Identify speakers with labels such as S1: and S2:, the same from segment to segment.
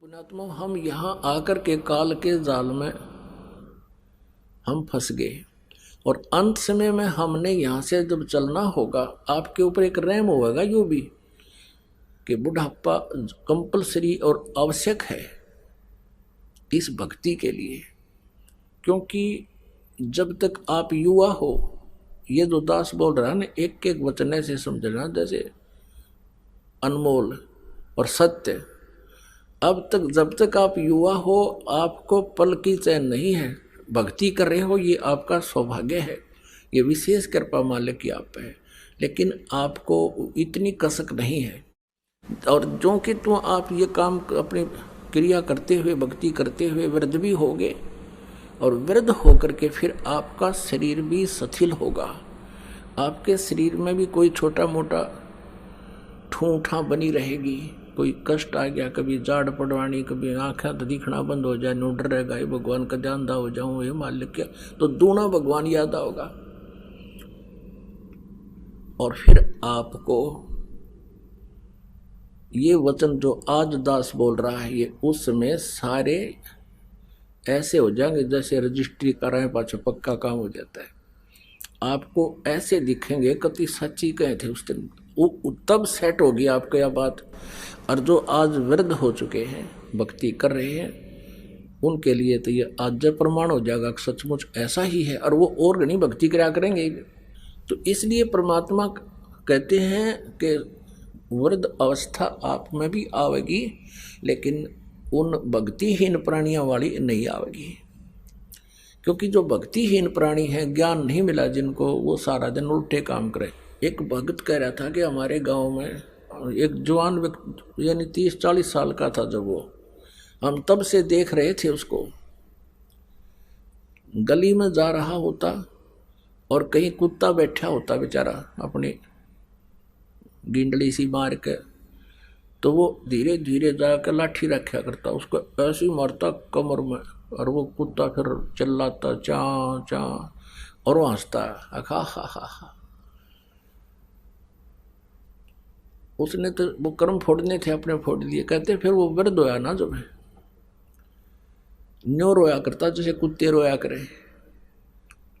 S1: पुण्यात्मा, हम यहाँ आकर के काल के जाल में हम फंस गए और अंत समय में हमने यहाँ से जब चलना होगा, आपके ऊपर एक रहम होगा यूं भी कि बुढ़ापा कंपलसरी और आवश्यक है इस भक्ति के लिए। क्योंकि जब तक आप युवा हो, ये जो दास बोल रहा है ना, एक एक वचन ऐसे समझना जैसे अनमोल और सत्य। अब तक जब तक आप युवा हो, आपको पल की चैन नहीं है, भक्ति कर रहे हो, ये आपका सौभाग्य है, ये विशेष कृपा मालिक की आप पे है। लेकिन आपको इतनी कसक नहीं है, और जो कि तो आप ये काम अपनी क्रिया करते हुए, भक्ति करते हुए वृद्ध भी होगे, और वृद्ध होकर के फिर आपका शरीर भी शिथिल होगा। आपके शरीर में भी कोई छोटा मोटा ठूठा बनी रहेगी, कोई कष्ट आ गया, कभी जाड़ पड़वानी, कभी आँखें तो दिखना बंद हो जाए, नो डर रहेगा, ये भगवान का जानदा हो जाऊं, ये मालिक क्या, तो दूना भगवान याद आओगा। और फिर आपको ये वचन जो आज दास बोल रहा है, ये उसमें सारे ऐसे हो जाएंगे जैसे रजिस्ट्री कराएं पाछे पक्का काम हो जाता है। आपको ऐसे दिखेंगे कति सच्ची कहे थे उस दिन, तब सेट होगी आपको यह बात। और जो आज वृद्ध हो चुके हैं, भक्ति कर रहे हैं, उनके लिए तो ये आज प्रमाण हो जाएगा कि सचमुच ऐसा ही है, और वो और नहीं भक्ति करा करेंगे। तो इसलिए परमात्मा कहते हैं कि वृद्ध अवस्था आप में भी आवेगी, लेकिन उन भक्तिहीन प्राणियों वाली नहीं आवेगी। क्योंकि जो भक्तिहीन प्राणी हैं, ज्ञान नहीं मिला जिनको, वो सारा दिन उल्टे काम करे। एक भक्त कह रहा था कि हमारे गांव में एक जवान व्यक्ति, यानी 30-40 साल का था जब वो, हम तब से देख रहे थे उसको, गली में जा रहा होता और कहीं कुत्ता बैठा होता बेचारा अपनी गिंडली सी मार के, तो वो धीरे धीरे जाकर लाठी रखा करता, उसको ऐसे मारता कमर में, और वो कुत्ता फिर चिल्लाता चा चा, और वो हंसता हा हा हा। उसने तो वो कर्म फोड़ने थे, अपने फोड़ दिए। कहते फिर वो वृद्ध होया ना, जब न्यो रोया करता जैसे कुत्ते रोया करे,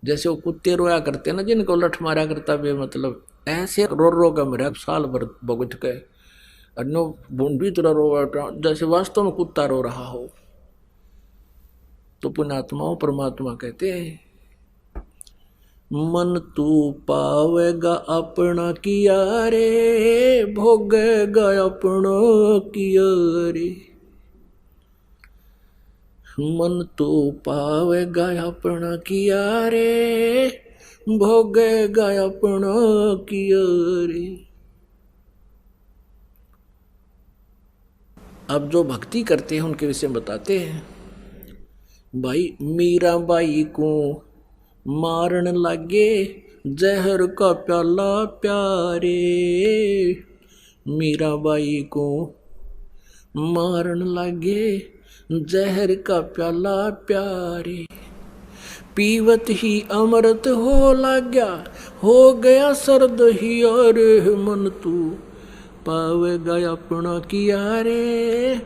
S1: जैसे वो कुत्ते रोया करते ना जिनको लठ मारा करता बे, मतलब ऐसे रो रो का मेरा साल भर भुगत के, और नो बूंदी तरह रो जैसे वास्तव में कुत्ता रो रहा हो। तो पुण्यात्माओं, परमात्मा कहते हैं, मन तू पावेगा अपना किया रे, भोगेगा अपना किया रे। मन तू पावेगा अपना किया रे, भोगेगा अपना किया रे। अब जो भक्ति करते हैं उनके विषय में बताते हैं, भाई मीरा बाई को मारन लागे जहर का प्याला प्यारे, मीरा बाई को मारन लागे जहर का प्याला प्यारे, पीवत ही अमृत हो लाग्या, हो गया सर्द ही और मन तू पावेगा अपना किया रे,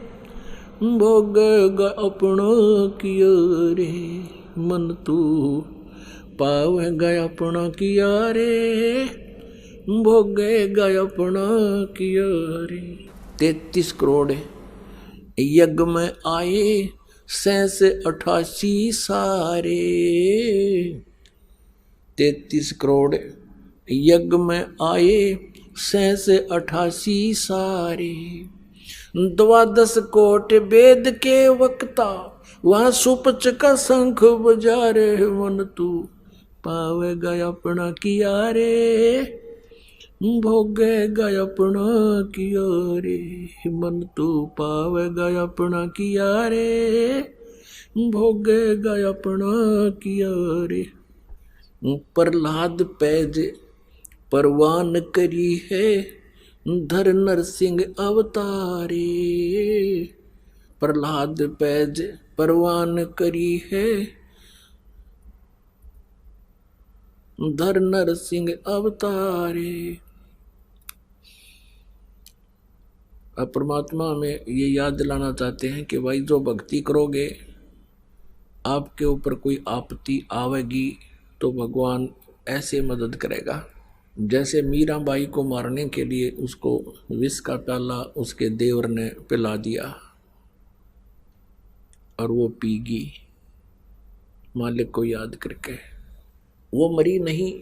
S1: भोगेगा अपना किया रे। मन तू पावेगा अपना किया रे, भोगेगा अपना किया रे। 33 करोड़ यज्ञ में आए, 88 सारे, 33 करोड़ यज्ञ में आए, 88 सारे। 12 कोट वेद के वक्ता, वहाँ सुपच का शंख बजा रे, मन तू पावेगा अपना किया रे, भोगेगा अपना किया रे। मन तू पावेगा अपना किया रे, भोगेगा अपना किया रे। प्रहलाद पैज परवान करी है, धर नरसिंह अवतारे, प्रहलाद पैज परवान करी है, धर नरसिंह अवतारे। अब परमात्मा हमें ये याद दिलाना चाहते हैं कि भाई जो भक्ति करोगे, आपके ऊपर कोई आपत्ति आवेगी तो भगवान ऐसे मदद करेगा। जैसे मीराबाई को मारने के लिए उसको विष का प्याला उसके देवर ने पिला दिया और वो पीगी मालिक को याद करके, वो मरी नहीं।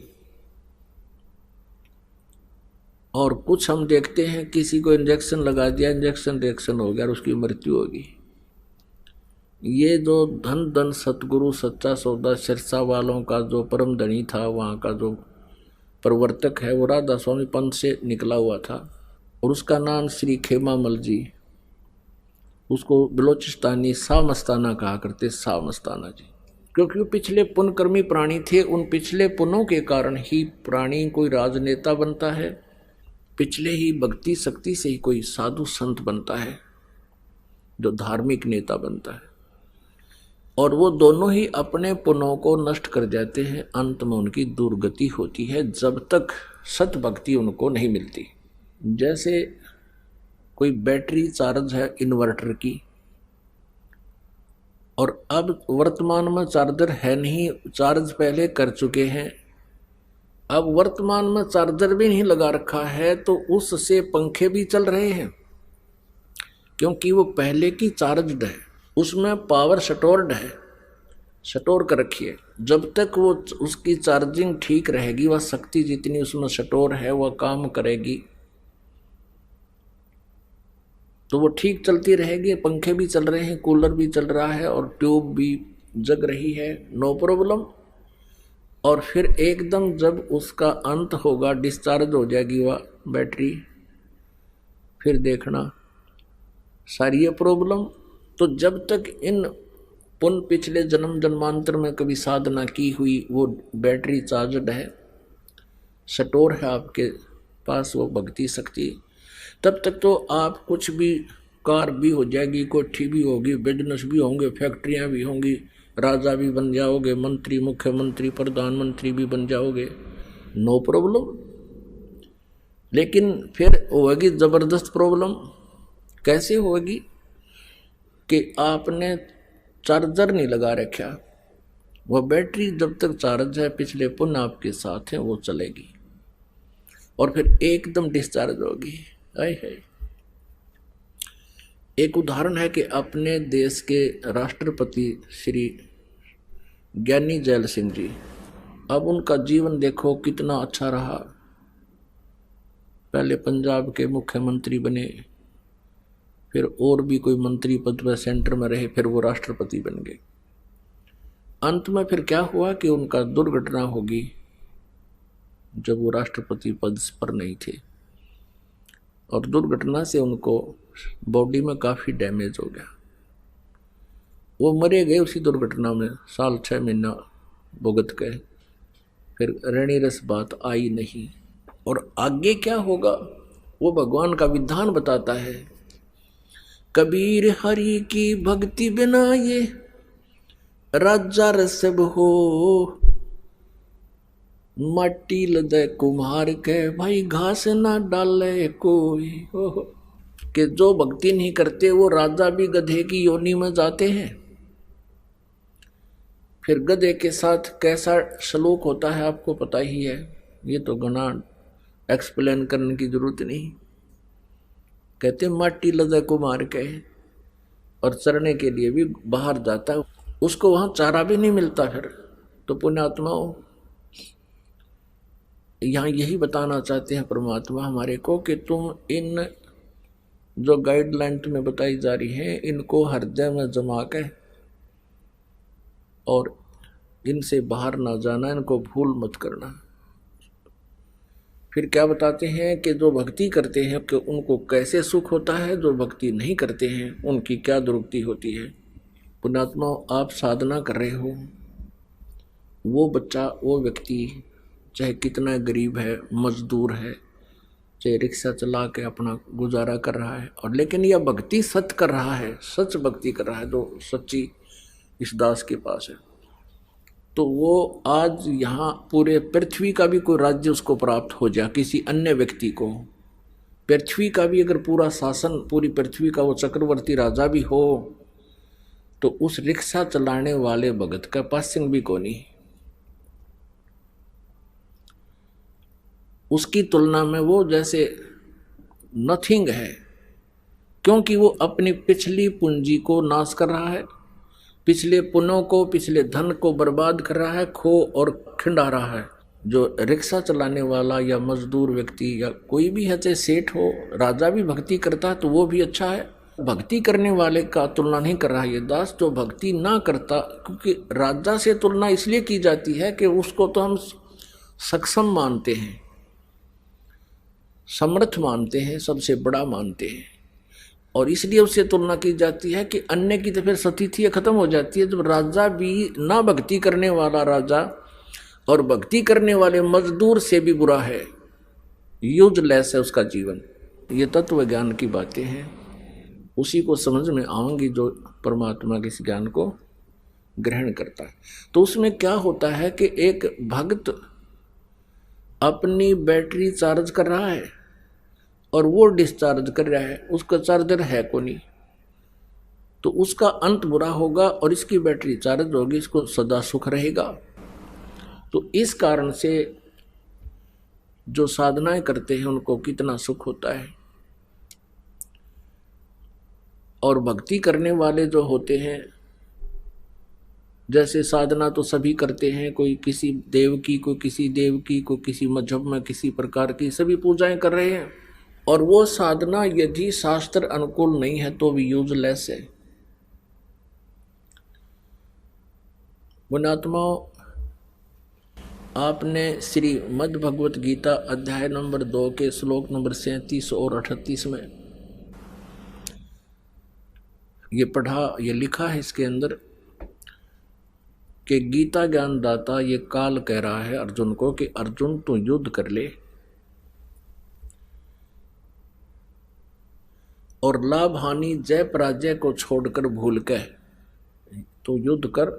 S1: और कुछ हम देखते हैं किसी को इंजेक्शन लगा दिया, इंजेक्शन रिएक्शन हो गया और उसकी मृत्यु होगी। ये जो धन धन सतगुरु सच्चा सौदा सिरसा वालों का जो परम धनी था, वहाँ का जो प्रवर्तक है वो राधा स्वामी पंथ से निकला हुआ था और उसका नाम श्री खेमामल जी, उसको बलोचिस्तानी शाह मस्ताना कहा करते, शाह मस्ताना जी। क्योंकि वो पिछले पुण्यकर्मी प्राणी थे, उन पिछले पुण्यों के कारण ही प्राणी कोई राजनेता बनता है, पिछले ही भक्ति शक्ति से ही कोई साधु संत बनता है जो धार्मिक नेता बनता है। और वो दोनों ही अपने पुण्यों को नष्ट कर जाते हैं, अंत में उनकी दुर्गति होती है जब तक सत भक्ति उनको नहीं मिलती। जैसे कोई बैटरी चार्ज है इन्वर्टर की, और अब वर्तमान में चार्जर है नहीं, चार्ज पहले कर चुके हैं, अब वर्तमान में चार्जर भी नहीं लगा रखा है तो उससे पंखे भी चल रहे हैं, क्योंकि वो पहले की चार्जड है, उसमें पावर स्टोर्ड है, स्टोर कर रखी है। जब तक वो उसकी चार्जिंग ठीक रहेगी, वह शक्ति जितनी उसमें स्टोर है वह काम करेगी, तो वो ठीक चलती रहेगी। पंखे भी चल रहे हैं, कूलर भी चल रहा है और ट्यूब भी जग रही है, नो प्रॉब्लम। और फिर एकदम जब उसका अंत होगा, डिस्चार्ज हो जाएगी वह बैटरी, फिर देखना सारी ये प्रॉब्लम। तो जब तक इन पुण्य पिछले जन्म जन्मांतर में कभी साधना की हुई वो बैटरी चार्जड है, स्टोर है आपके पास वो भक्ति शक्ति, तब तक तो आप कुछ भी, कार भी हो जाएगी, कोठी भी होगी, बिजनेस भी होंगे, फैक्ट्रियां भी होंगी, राजा भी बन जाओगे, मंत्री मुख्यमंत्री प्रधानमंत्री भी बन जाओगे, नो प्रॉब्लम। लेकिन फिर होगी जबरदस्त प्रॉब्लम। कैसे होगी कि आपने चार्जर नहीं लगा रखा, वह बैटरी जब तक चार्ज है, पिछले पुण्य आपके साथ है, वो चलेगी और फिर एकदम डिस्चार्ज होगी। है एक उदाहरण है कि अपने देश के राष्ट्रपति श्री ज्ञानी जैल सिंह जी, अब उनका जीवन देखो कितना अच्छा रहा। पहले पंजाब के मुख्यमंत्री बने, फिर और भी कोई मंत्री पद पर सेंटर में रहे, फिर वो राष्ट्रपति बन गए। अंत में फिर क्या हुआ कि उनका दुर्घटना होगी जब वो राष्ट्रपति पद पर नहीं थे, और दुर्घटना से उनको बॉडी में काफ़ी डैमेज हो गया, वो मरे गए उसी दुर्घटना में, साल 6 महीना भुगत गए, फिर रणी रस बात आई नहीं। और आगे क्या होगा वो भगवान का विधान बताता है। कबीर हरि की भक्ति बिना ये राजा रसब हो, मट्टी लदे कुम्हार के भाई घास ना डाले कोई हो। कि जो भक्ति नहीं करते वो राजा भी गधे की योनि में जाते हैं। फिर गधे के साथ कैसा सलूक होता है आपको पता ही है, ये तो घना एक्सप्लेन करने की जरूरत नहीं। कहते मट्टी लदे कुम्हार के, और चरने के लिए भी बाहर जाता है, उसको वहां चारा भी नहीं मिलता। फिर तो पुण्यात्माओं, यहाँ यही बताना चाहते हैं परमात्मा हमारे को कि तुम इन जो गाइडलाइन तुम्हें बताई जा रही है, इनको हृदय में जमा के और इनसे बाहर ना जाना, इनको भूल मत करना। फिर क्या बताते हैं कि जो भक्ति करते हैं कि उनको कैसे सुख होता है, जो भक्ति नहीं करते हैं उनकी क्या दुर्गति होती है। पुण्यात्मा, आप साधना कर रहे हो, वो बच्चा, वो व्यक्ति चाहे कितना गरीब है, मजदूर है, चाहे रिक्शा चला के अपना गुजारा कर रहा है, और लेकिन यह भक्ति सच कर रहा है, सच भक्ति कर रहा है, जो सच्ची इस दास के पास है, तो वो आज यहाँ पूरे पृथ्वी का भी कोई राज्य उसको प्राप्त हो जाए, किसी अन्य व्यक्ति को पृथ्वी का भी अगर पूरा शासन, पूरी पृथ्वी का वो चक्रवर्ती राजा भी हो तो उस रिक्शा चलाने वाले भगत का पासिंग भी कोनी। उसकी तुलना में वो जैसे नथिंग है, क्योंकि वो अपनी पिछली पूंजी को नाश कर रहा है, पिछले पुण्यों को, पिछले धन को बर्बाद कर रहा है, खो और खिंडा रहा है। जो रिक्शा चलाने वाला या मजदूर व्यक्ति या कोई भी है, चाहे सेठ हो, राजा भी भक्ति करता है तो वो भी अच्छा है। भक्ति करने वाले का तुलना नहीं कर रहा ये दास जो भक्ति ना करता, क्योंकि राजा से तुलना इसलिए की जाती है कि उसको तो हम सक्षम मानते हैं, समर्थ मानते हैं, सबसे बड़ा मानते हैं, और इसलिए उससे तुलना की जाती है कि अन्य की तो फिर स्थिति खत्म हो जाती है। जब राजा भी ना भक्ति करने वाला राजा और भक्ति करने वाले मजदूर से भी बुरा है, यूजलेस है उसका जीवन। ये तत्व ज्ञान की बातें हैं, उसी को समझ में आएंगी जो परमात्मा के इस ज्ञान को ग्रहण करता है। तो उसमें क्या होता है कि एक भक्त अपनी बैटरी चार्ज कर रहा है और वो डिस्चार्ज कर रहा है, उसका चार्जर है को नहीं, तो उसका अंत बुरा होगा और इसकी बैटरी चार्ज होगी, इसको सदा सुख रहेगा। तो इस कारण से जो साधनाएं करते हैं उनको कितना सुख होता है, और भक्ति करने वाले जो होते हैं, जैसे साधना तो सभी करते हैं, कोई किसी देव की, कोई किसी देव की, कोई किसी मजहब में किसी प्रकार की सभी पूजाएं कर रहे हैं, और वो साधना यदि शास्त्र अनुकूल नहीं है तो भी यूजलेस है। पुण्यात्माओं, आपने श्रीमद् भगवत गीता अध्याय नंबर 2 के श्लोक नंबर 37 और 38 में ये पढ़ा, ये लिखा है इसके अंदर कि गीता ज्ञानदाता ये काल कह रहा है अर्जुन को कि अर्जुन तू युद्ध कर ले और लाभ हानि जय पराजय को छोड़कर भूल के तू युद्ध कर,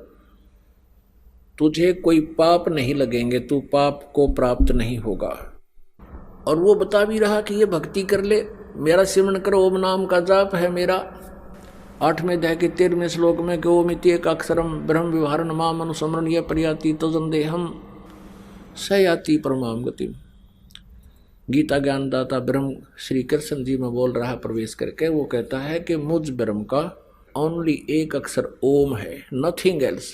S1: तुझे कोई पाप नहीं लगेंगे, तू पाप को प्राप्त नहीं होगा। और वो बता भी रहा कि ये भक्ति कर ले, मेरा सिमरन करो, ओम नाम का जाप है मेरा। 8वें अध्याय के 13वें श्लोक में कि ओम इति एक अक्षरम ब्रह्म विवहारण माम अनुस्मरण ये प्रयाति तजन देहम सयाति परमाम गतिम। गीता ज्ञानदाता ब्रह्म श्री कृष्ण जी में बोल रहा प्रवेश करके, वो कहता है कि मुझ ब्रह्म का ओनली एक अक्षर ओम है, नथिंग एल्स।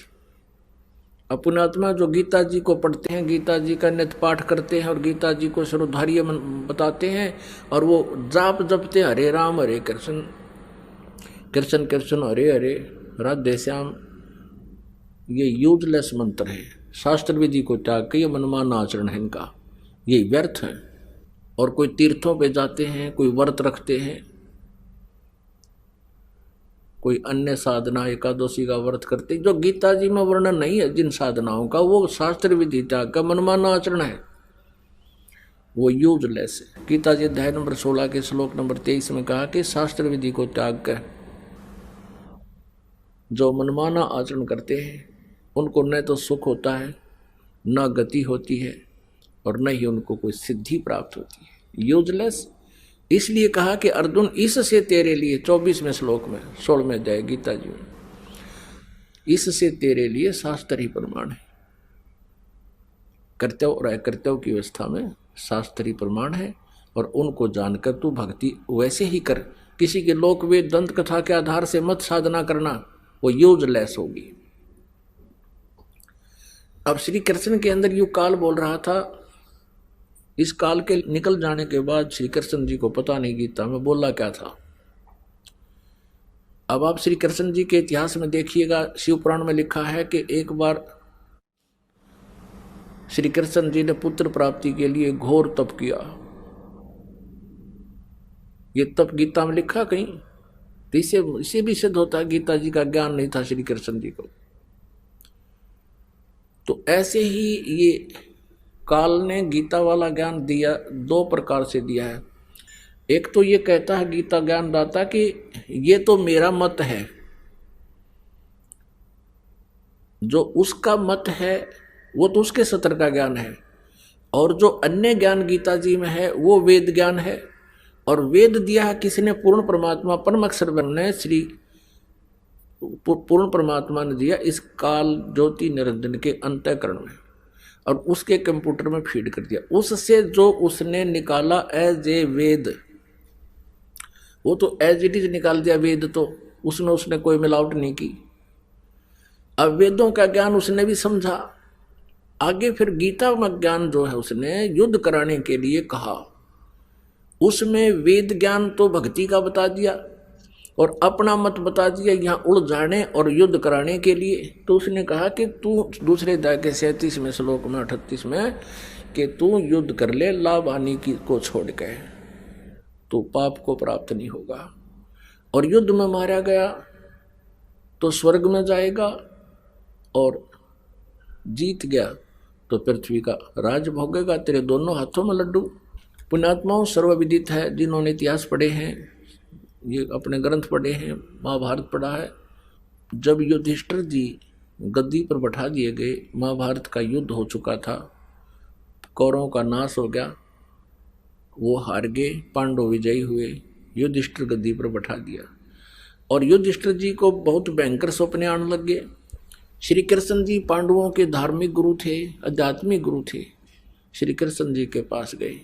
S1: पुण्यात्मा जो गीता जी को पढ़ते हैं, गीता जी का नित्य पाठ करते हैं और गीता जी को सर्वधार्य बताते हैं, और वो जाप जपते हरे राम हरे कृष्ण कृष्ण कृष्ण हरे हरे राधे श्याम, ये यूजलेस मंत्र है। शास्त्र विधि को त्याग के ये मनमाना आचरण है इनका, ये व्यर्थ है। और कोई तीर्थों पे जाते हैं, कोई व्रत रखते हैं, कोई अन्य साधना एकादशी का व्रत करते, जो गीता जी में वर्णन नहीं है जिन साधनाओं का, वो शास्त्र विधि त्याग का मनमाना आचरण है, वो यूजलेस है। गीता जी अध्याय नंबर 16 के श्लोक नंबर 23 में कहा कि शास्त्र विधि को त्याग कर जो मनमाना आचरण करते हैं उनको न तो सुख होता है, न गति होती है, और न ही उनको कोई सिद्धि प्राप्त होती है, यूजलेस। इसलिए कहा कि अर्जुन इससे तेरे लिए 24वें श्लोक में 16वें अध्याय गीता जी में, इससे तेरे लिए शास्त्र ही प्रमाण है। कर्तव्य और अकर्तव्य की अवस्था में शास्त्र ही प्रमाण है, और उनको जानकर तू भक्ति वैसे ही कर। किसी के लोक वेद दंत कथा के आधार से मत साधना करना, वो यूजलेस होगी। अब श्री कृष्ण के अंदर यू काल बोल रहा था, इस काल के निकल जाने के बाद श्री कृष्ण जी को पता नहीं गीता में बोला क्या था। अब आप श्री कृष्ण जी के इतिहास में देखिएगा, शिव पुराण में लिखा है कि एक बार श्री कृष्ण जी ने पुत्र प्राप्ति के लिए घोर तप किया। ये तप गीता में लिखा कहीं, तो इसे भी सिद्ध होता है गीता जी का ज्ञान नहीं था श्री कृष्ण जी को। तो ऐसे ही ये काल ने गीता वाला ज्ञान दिया, 2 प्रकार से दिया है। एक तो ये कहता है गीता ज्ञानदाता कि ये तो मेरा मत है, जो उसका मत है वो तो उसके सत्र का ज्ञान है, और जो अन्य ज्ञान गीता जी में है वो वेद ज्ञान है, और वेद दिया है किसने? पूर्ण परमात्मा परम अक्षर ने श्री पूर्ण परमात्मा ने दिया इस काल ज्योति निरंजन के अंतःकरण में, और उसके कंप्यूटर में फीड कर दिया। उससे जो उसने निकाला एज ए वेद, वो तो एज इट इज निकाल दिया वेद, तो उसमें उसने कोई मिलावट नहीं की। अब वेदों का ज्ञान उसने भी समझा। आगे फिर गीता में ज्ञान जो है उसने युद्ध कराने के लिए कहा, उसमें वेद ज्ञान तो भक्ति का बता दिया और अपना मत बता दिया यहाँ उड़ जाने और युद्ध कराने के लिए। तो उसने कहा कि तू दूसरे अध्याय के 37वें श्लोक में 38 में कि तू युद्ध कर ले लाभ हानि की को छोड़ के, तो पाप को प्राप्त नहीं होगा। और युद्ध में मारा गया तो स्वर्ग में जाएगा, और जीत गया तो पृथ्वी का राज भोगेगा, तेरे दोनों हाथों में लड्डू। पुण्यात्माओं सर्वविदित है, जिन्होंने इतिहास पढ़े हैं, ये अपने ग्रंथ पढ़े हैं, महाभारत पढ़ा है, जब युधिष्ठिर जी गद्दी पर बैठा दिए गए, महाभारत का युद्ध हो चुका था, कौरवों का नाश हो गया, वो हार गए, पांडव विजयी हुए, युधिष्ठिर गद्दी पर बैठा दिया। और युधिष्ठिर जी को बहुत भयंकर सपने आने लग गए। श्री कृष्ण जी पांडवों के धार्मिक गुरु थे, आध्यात्मिक गुरु थे। श्री कृष्ण जी के पास गए,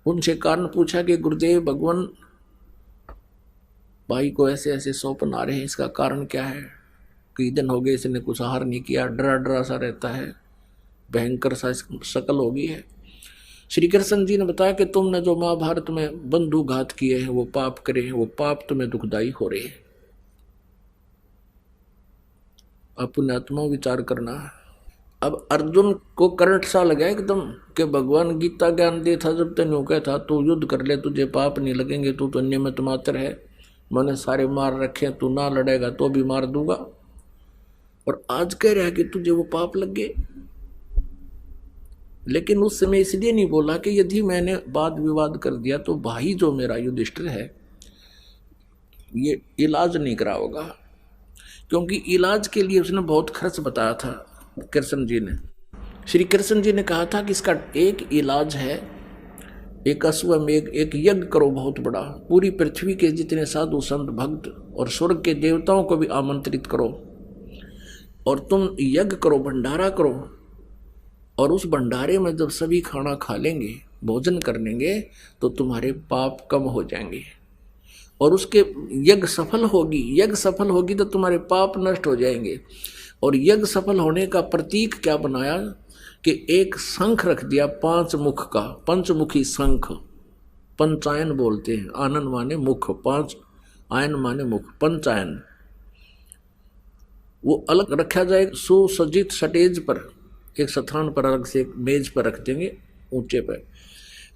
S1: उनसे कारण पूछा कि गुरुदेव भगवान, भाई को ऐसे ऐसे स्वप्न आ रहे हैं, इसका कारण क्या है? कई दिन हो गए इसने कुछ आहार नहीं किया, डरा डरा सा रहता है, भयंकर सा शकल हो गई है। श्री कृष्ण जी ने बताया कि तुमने जो महाभारत में बंधु घात किए हैं, वो पाप करे हैं, वो पाप तुम्हें दुखदायी हो रहे हैं। अपने आत्मा विचार करना। अब अर्जुन को करंट सा लगा एकदम कि भगवान गीता ज्ञान दे था, जब तेन यूं कहता तू युद्ध कर ले, तुझे पाप नहीं लगेंगे, तू तो निमित्त मात्र है, मैंने सारे मार रखे, तू ना लड़ेगा तो भी मार दूंगा, और आज कह रहा है कि तुझे वो पाप लग गए। लेकिन उस समय इसलिए नहीं बोला कि यदि मैंने वाद विवाद कर दिया तो भाई जो मेरा युधिष्ठिर है ये इलाज नहीं करा होगा, क्योंकि इलाज के लिए उसने बहुत खर्च बताया था कृष्ण जी ने। श्री कृष्ण जी ने कहा था कि इसका एक इलाज है, एक अश्वमेघ, एक यज्ञ करो बहुत बड़ा, पूरी पृथ्वी के जितने साधु संत भक्त और स्वर्ग के देवताओं को भी आमंत्रित करो, और तुम यज्ञ करो, भंडारा करो, और उस भंडारे में जब सभी खाना खा लेंगे, भोजन कर लेंगे, तो तुम्हारे पाप कम हो जाएंगे, और उसके यज्ञ सफल होगी, यज्ञ सफल होगी तो तुम्हारे पाप नष्ट हो जाएंगे। और यज्ञ सफल होने का प्रतीक क्या बनाया कि एक शंख रख दिया 5 मुख का, पंचमुखी शंख, पंचायन बोलते हैं, आनन माने मुख, 5 आयन माने मुख, पंचायन, वो अलग रखा जाए सुसज्जित स्टेज पर, एक स्थान पर अलग से एक मेज पर रख देंगे ऊंचे पर,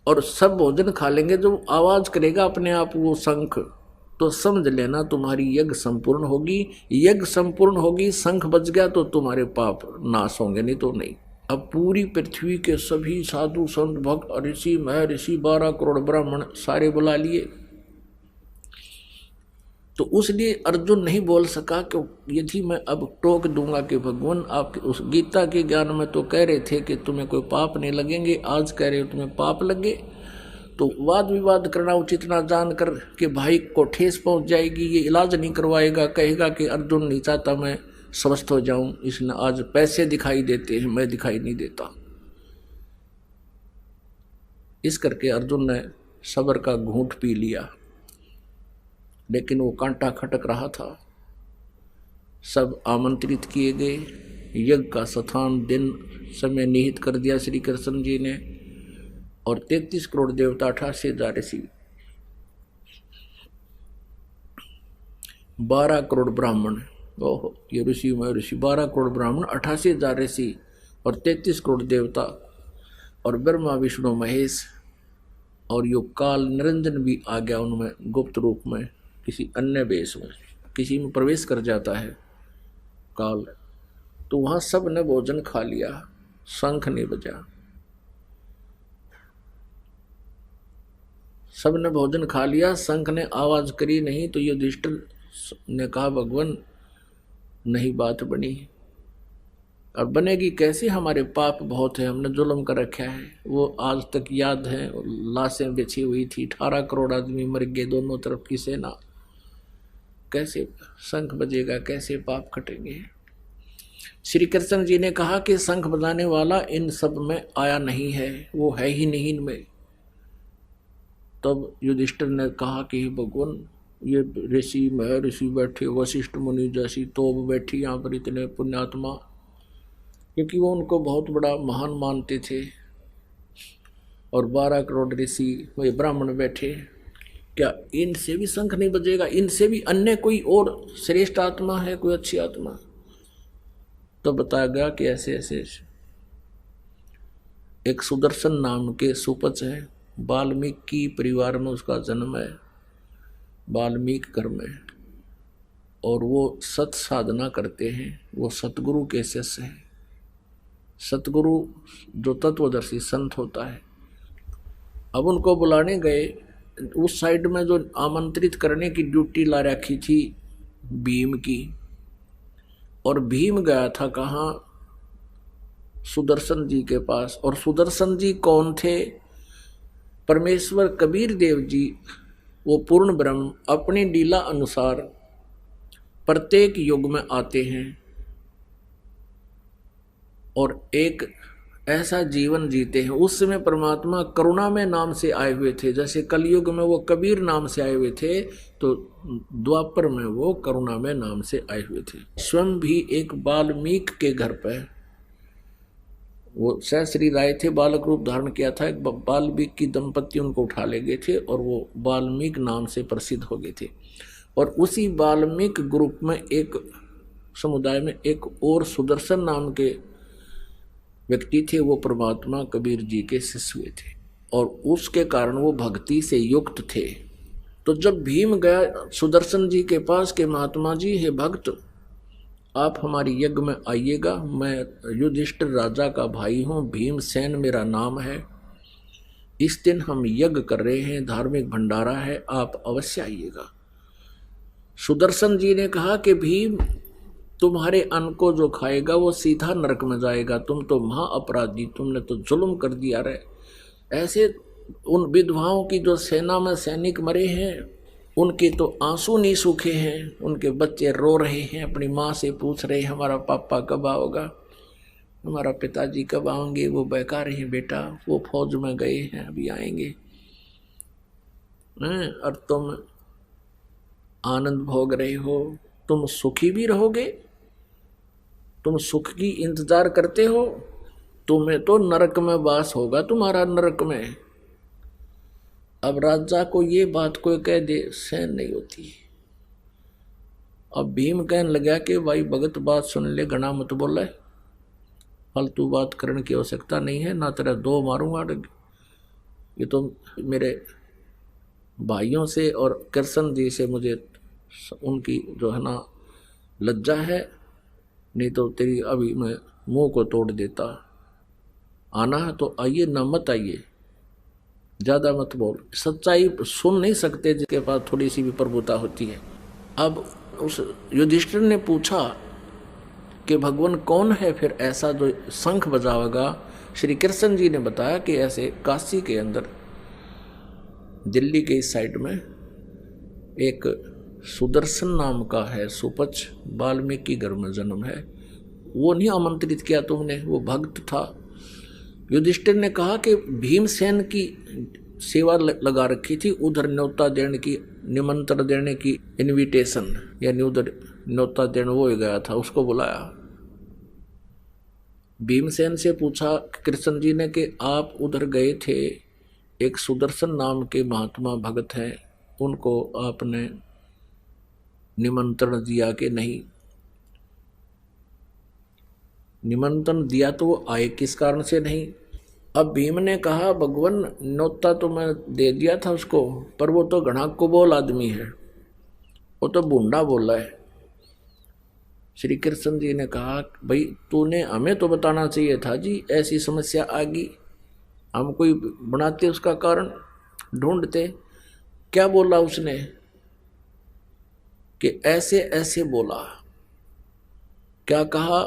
S1: और सब भोजन खा लेंगे। जो आवाज करेगा अपने आप वो शंख, तो समझ लेना तुम्हारी यज्ञ संपूर्ण होगी। यज्ञ संपूर्ण होगी, शंख बज गया तो तुम्हारे पाप नाश होंगे, नहीं तो नहीं। अब पूरी पृथ्वी के सभी साधु संत भक्त ऋषि महर्षि 12 करोड़ ब्राह्मण सारे बुला लिए। तो उसलिए अर्जुन नहीं बोल सका कि यदि मैं अब टोक दूंगा कि भगवान आप उस गीता के ज्ञान में तो कह रहे थे कि तुम्हें कोई पाप नहीं लगेंगे, आज कह रहे हो तुम्हें पाप लगे, तो वाद विवाद करना उचित ना जानकर कि भाई को ठेस पहुंच जाएगी, ये इलाज नहीं करवाएगा, कहेगा कि अर्जुन नहीं चाहता मैं स्वस्थ हो जाऊं, इसने आज पैसे दिखाई देते हैं, मैं दिखाई नहीं देता। इस करके अर्जुन ने सब्र का घूंट पी लिया, लेकिन वो कांटा खटक रहा था। सब आमंत्रित किए गए, यज्ञ का स्थान दिन समय निहित कर दिया श्री कृष्ण जी ने, और 33 करोड़ देवता, 88,000 ऋषि, 12 करोड़ ब्राह्मण, ओहो ये ऋषि में ऋषि, 12 करोड़ ब्राह्मण, 88,000 ऋषि और 33 करोड़ देवता, और ब्रह्मा विष्णु महेश, और यो काल निरंजन भी आ गया उनमें गुप्त रूप में, किसी अन्य वेश में, किसी में प्रवेश कर जाता है काल। तो वहां सब ने भोजन खा लिया, शंख नहीं बजा, सब ने भोजन खा लिया, शंख ने आवाज करी नहीं। तो युधिष्ठिर ने कहा भगवान नहीं बात बनी, और बनेगी कैसी? हमारे पाप बहुत है, हमने जुल्म कर रखा है, वो आज तक याद है। लाशें बिछी हुई थी, 18 करोड़ आदमी मर गए, दोनों तरफ की सेना। कैसे शंख बजेगा, कैसे पाप कटेंगे? श्री कृष्ण जी ने कहा कि शंख बजाने वाला इन सब में आया नहीं है, वो है ही नहीं इनमें। तब युधिष्ठिर ने कहा कि भगवान, ये ऋषि महर्षि बैठे, वशिष्ठ मुनि जैसी तोब बैठी यहाँ पर, इतने पुण्यात्मा, क्योंकि वो उनको बहुत बड़ा महान मानते थे, और 12 करोड़ ऋषि वे ब्राह्मण बैठे, क्या इनसे भी शंख नहीं बजेगा? इनसे भी अन्य कोई और श्रेष्ठ आत्मा है, कोई अच्छी आत्मा? तो बताया गया कि ऐसे ऐसे एक सुदर्शन नाम के सुपच है, वाल्मीकि परिवार में उसका जन्म है, वाल्मीकि घर में, और वो सत साधना करते हैं, वो सतगुरु के शिष्य हैं। सतगुरु जो तत्वदर्शी संत होता है, अब उनको बुलाने गए। उस साइड में जो आमंत्रित करने की ड्यूटी ला रखी थी भीम की, और भीम गया था कहाँ? सुदर्शन जी के पास। और सुदर्शन जी कौन थे? परमेश्वर कबीर देव जी, वो पूर्ण ब्रह्म, अपनी लीला अनुसार प्रत्येक युग में आते हैं और एक ऐसा जीवन जीते हैं। उस समय परमात्मा करुणा में नाम से आए हुए थे, जैसे कलयुग में वो कबीर नाम से आए हुए थे, तो द्वापर में वो करुणा में नाम से आए हुए थे। स्वयं भी एक वाल्मीकि के घर पर वो सहश्री राय थे, बालक रूप धारण किया था, एक वाल्मीकि की दंपति उनको उठा ले गए थे और वो वाल्मीकि नाम से प्रसिद्ध हो गए थे। और उसी वाल्मीकि ग्रुप में एक समुदाय में एक और सुदर्शन नाम के व्यक्ति थे, वो परमात्मा कबीर जी के शिष्य हुए थे और उसके कारण वो भक्ति से युक्त थे। तो जब भीम गया सुदर्शन जी के पास के महात्मा जी, हे भक्त, आप हमारी यज्ञ में आइएगा, मैं युधिष्ठिर राजा का भाई हूँ, भीमसेन मेरा नाम है, इस दिन हम यज्ञ कर रहे हैं, धार्मिक भंडारा है, आप अवश्य आइएगा। सुदर्शन जी ने कहा कि भीम, तुम्हारे अन्न को जो खाएगा वो सीधा नरक में जाएगा, तुम तो महा अपराधी, तुमने तो जुल्म कर दिया रे। ऐसे उन विधवाओं की जो सेना में सैनिक मरे हैं, उनके तो आंसू नहीं सूखे हैं, उनके बच्चे रो रहे हैं, अपनी माँ से पूछ रहे हैं हमारा पापा कब आओगा, हमारा पिताजी कब आएंगे। वो बेकार हैं बेटा, वो फौज में गए हैं, अभी आएंगे। और तुम आनंद भोग रहे हो, तुम सुखी भी रहोगे, तुम सुख की इंतजार करते हो, तुम्हें तो नरक में वास होगा, तुम्हारा नरक में। अब राजा को ये बात कोई कह दे, सहन नहीं होती। अब भीम कहने लगा कि भाई भगत, बात सुन ले, घना मत बोले, फालतू बात करने की आवश्यकता नहीं है, ना तेरा दो मारूंगा। ये तो मेरे भाइयों से और कृष्ण जी से मुझे उनकी जो है ना लज्जा है, नहीं तो तेरी अभी मैं मुंह को तोड़ देता। आना है तो आइए, ना मत आइए, ज्यादा मत बोल। सच्चाई सुन नहीं सकते जिसके पास थोड़ी सी भी प्रभुता होती है। अब उस युधिष्ठिर ने पूछा कि भगवान कौन है फिर ऐसा जो शंख बजावेगा? श्री कृष्ण जी ने बताया कि ऐसे काशी के अंदर, दिल्ली के इस साइड में एक सुदर्शन नाम का है सुपच, वाल्मीकि घर में जन्म है। वो नहीं आमंत्रित किया तुमने, वो भक्त था। युधिष्ठिर ने कहा कि भीमसेन की सेवा लगा रखी थी, उधर न्योता देने की, निमंत्रण देने की, इनविटेशन यानी उधर न्योता देने वो ही गया था, उसको बुलाया। भीमसेन से पूछा कृष्ण जी ने कि आप उधर गए थे, एक सुदर्शन नाम के महात्मा भगत हैं, उनको आपने निमंत्रण दिया कि नहीं? निमंत्रण दिया तो वो आए, किस कारण से नहीं? अब भीम ने कहा भगवान, न्योता तो मैं दे दिया था उसको, पर वो तो घना कुबोल आदमी है, वो तो बूंडा बोला है। श्री कृष्ण जी ने कहा भाई तूने हमें तो बताना चाहिए था जी, ऐसी समस्या आ गई, हम कोई बनाते उसका कारण, ढूंढते। क्या बोला उसने कि ऐसे ऐसे बोला? क्या कहा?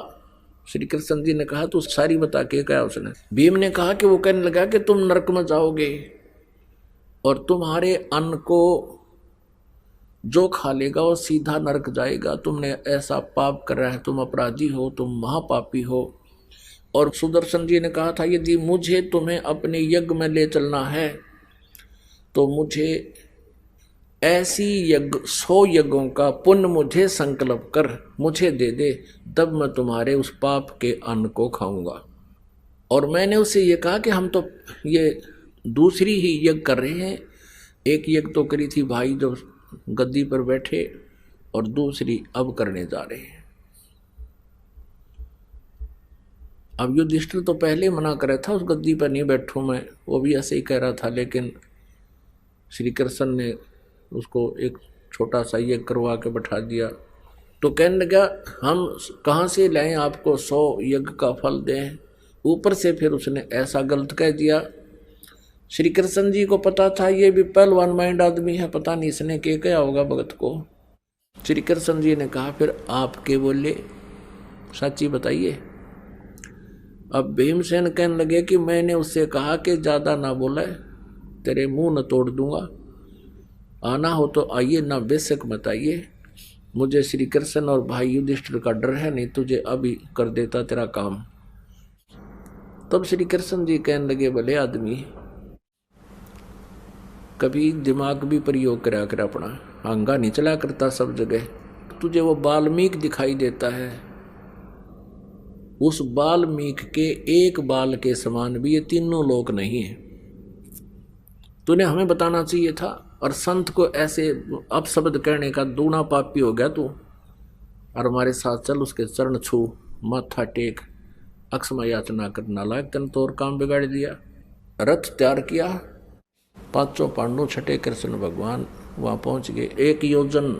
S1: श्री कृष्ण जी ने कहा तू सारी बता के कहा उसने। भीम ने कहा कि वो कहने लगा कि तुम नरक में जाओगे और तुम्हारे अन्न को जो खा लेगा वो सीधा नरक जाएगा, तुमने ऐसा पाप कर रहा है, तुम अपराधी हो, तुम महापापी हो। और सुदर्शन जी ने कहा था यदि मुझे तुम्हें अपने यज्ञ में ले चलना है तो मुझे ऐसी यज्ञ 100 यज्ञों का पुण्य मुझे संकल्प कर मुझे दे दे, तब मैं तुम्हारे उस पाप के अन्न को खाऊंगा। और मैंने उससे ये कहा कि हम तो ये दूसरी ही यज्ञ कर रहे हैं, एक यज्ञ तो करी थी भाई जो गद्दी पर बैठे और दूसरी अब करने जा रहे हैं। अब युधिष्ठिर तो पहले मना कर रहा था उस गद्दी पर नहीं बैठूं मैं, वो भी ऐसे ही कह रहा था, लेकिन श्री कृष्ण ने उसको एक छोटा सा यज्ञ करवा के बैठा दिया। तो कहने लगा हम कहाँ से लाएं आपको 100 यज्ञ का फल दें। ऊपर से फिर उसने ऐसा गलत कह दिया। श्री कृष्ण जी को पता था ये भी पहलवान माइंड आदमी है, पता नहीं इसने क्या होगा भगत को। श्री कृष्ण जी ने कहा फिर आपके बोले सच्ची बताइए। अब भीमसेन कहने लगे कि मैंने उससे कहा कि ज़्यादा ना बोले, तेरे मुंह न तोड़ दूंगा, आना हो तो आइए, ना बेशक मत आइए, मुझे श्री कृष्ण और भाई युधिष्ठिर का डर है, नहीं तुझे अभी कर देता तेरा काम। तब श्री कृष्ण जी कहने लगे भले आदमी कभी दिमाग भी प्रयोग करा कर अपना, हंगा नहीं चला करता सब जगह। तुझे वो वाल्मीकि दिखाई देता है, उस वाल्मीकि के एक बाल के समान भी ये तीनों लोक नहीं है। तूने हमें बताना चाहिए था, और संत को ऐसे अपशब्द कहने का दूना पापी हो गया तू। और हमारे साथ चल, उसके चरण छू, माथा टेक, अक्षमा याचना करना लायक, तन तो और काम बिगाड़ दिया। रथ तैयार किया, 5 पांडु छठे कृष्ण भगवान वहाँ पहुँच गए। 1 योजन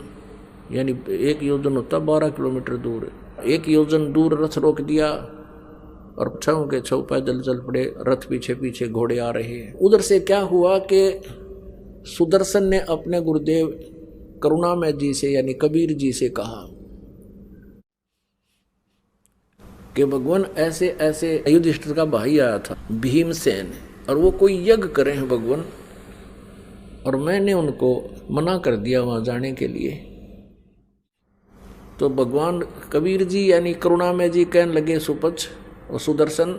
S1: यानी 1 योजन होता 12 किलोमीटर दूर, 1 योजन दूर रथ रोक दिया और 6 के 6 पैदल चल पड़े। रथ पीछे पीछे घोड़े आ रहे हैं। उधर से क्या हुआ कि सुदर्शन ने अपने गुरुदेव करुणामय जी से यानी कबीर जी से कहा कि भगवान ऐसे ऐसे युधिष्ठिर का भाई आया था भीमसेन, और वो कोई यज्ञ करे हैं भगवान, और मैंने उनको मना कर दिया वहां जाने के लिए। तो भगवान कबीर जी यानी करुणामय जी कहने लगे सुपच और सुदर्शन,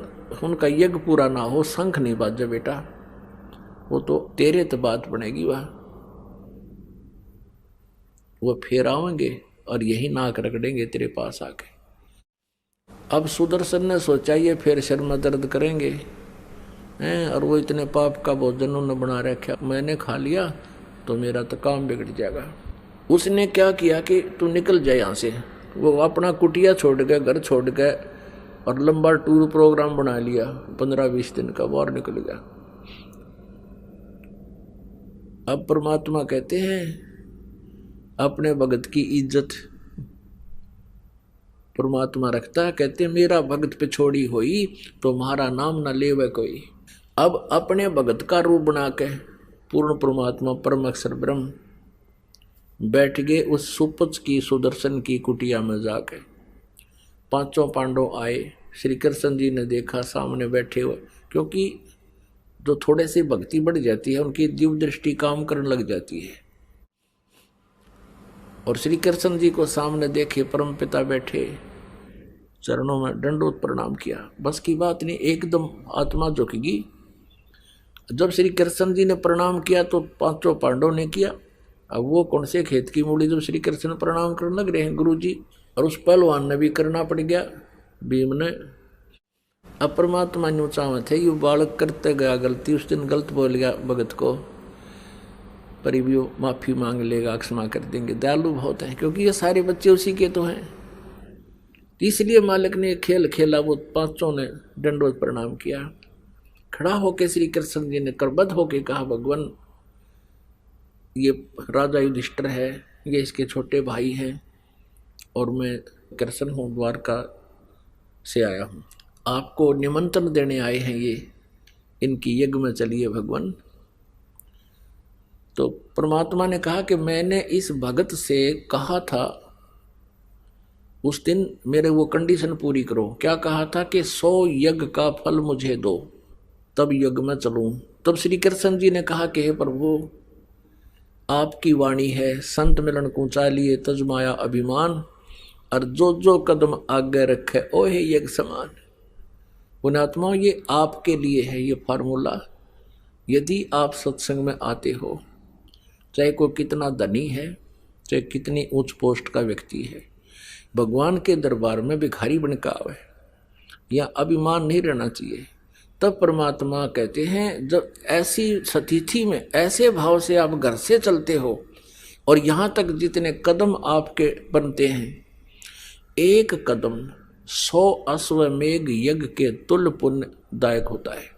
S1: उनका यज्ञ पूरा ना हो शंख नहीं बाजे बेटा, वो तो तेरे तो बात बनेगी वह फिर आवेंगे और यही नाक रगड़ेंगे तेरे पास आके। अब सुदर्शन ने सोचा ये फिर सिर में दर्द करेंगे हैं, और वो इतने पाप का भोजन उन्होंने बना रखा, मैंने खा लिया तो मेरा तो काम बिगड़ जाएगा। उसने क्या किया कि तू निकल जाए यहाँ से। वो अपना कुटिया छोड़ के, घर छोड़ के, और लंबा टूर प्रोग्राम बना लिया, 15-20 दिन का, बाहर निकल गया। अब परमात्मा कहते हैं अपने भगत की इज्जत परमात्मा रखता है, कहते हैं मेरा भगत पे छोड़ी हुई तो तुम्हारा नाम ना लेवे कोई। अब अपने भगत का रूप बना के पूर्ण परमात्मा परम अक्षर ब्रह्म बैठ गए उस सुपच की सुदर्शन की कुटिया में जाके। 5 पांडव आए, श्री कृष्ण जी ने देखा सामने बैठे हुए, क्योंकि जो थोड़े से भक्ति बढ़ जाती है उनकी दिव्य दृष्टि काम करने लग जाती है। और श्री कृष्ण जी को सामने देखे परम पिता बैठे, चरणों में दंडोत प्रणाम किया। बस की बात नहीं, एकदम आत्मा झुकेगी। जब श्री कृष्ण जी ने प्रणाम किया तो 5 पांडव ने किया। अब वो कौन से खेत की मूड़ी जब श्री कृष्ण प्रणाम करने लग रहे हैं गुरु जी, और उस पहलवान ने भी करना पड़ गया, भीम ने। अब परमात्मा न्यू चाहते थे यू बालक करते गया गलती, उस दिन गलत बोल गया भगत को, पर भी वो माफ़ी मांग लेगा, क्षमा कर देंगे, दयालु बहुत हैं, क्योंकि ये सारे बच्चे उसी के तो हैं। इसलिए मालिक ने खेल खेला, वो 5 ने दंडोत प्रणाम किया। खड़ा होके श्री कृष्ण जी ने करबद्ध होके कहा भगवान ये राजा युधिष्ठिर है, ये इसके छोटे भाई हैं, और मैं कृष्ण हूँ, द्वारका से आया हूँ, आपको निमंत्रण देने आए हैं, ये इनकी यज्ञ में चलिए भगवान। तो परमात्मा ने कहा कि मैंने इस भगत से कहा था उस दिन मेरे वो कंडीशन पूरी करो। क्या कहा था कि 100 यज्ञ का फल मुझे दो, तब यज्ञ में चलूं। तब श्री कृष्ण जी ने कहा कि हे प्रभु, आपकी वाणी है, संत मिलन को चालिए तजमाया अभिमान, और जो जो कदम आगे रखे ओहे यज्ञ समान। पुण्यात्मा, ये आपके लिए है ये फार्मूला। यदि आप सत्संग में आते हो, चाहे कोई कितना धनी है, चाहे कितनी उच्च पोस्ट का व्यक्ति है, भगवान के दरबार में भिखारी बन के आवे, या अभिमान नहीं रहना चाहिए। तब परमात्मा कहते हैं, जब ऐसी स्थिति में ऐसे भाव से आप घर से चलते हो, और यहाँ तक जितने कदम आपके बनते हैं, एक कदम 100 अश्वमेघ यज्ञ के तुल्य पुण्यदायक होता है।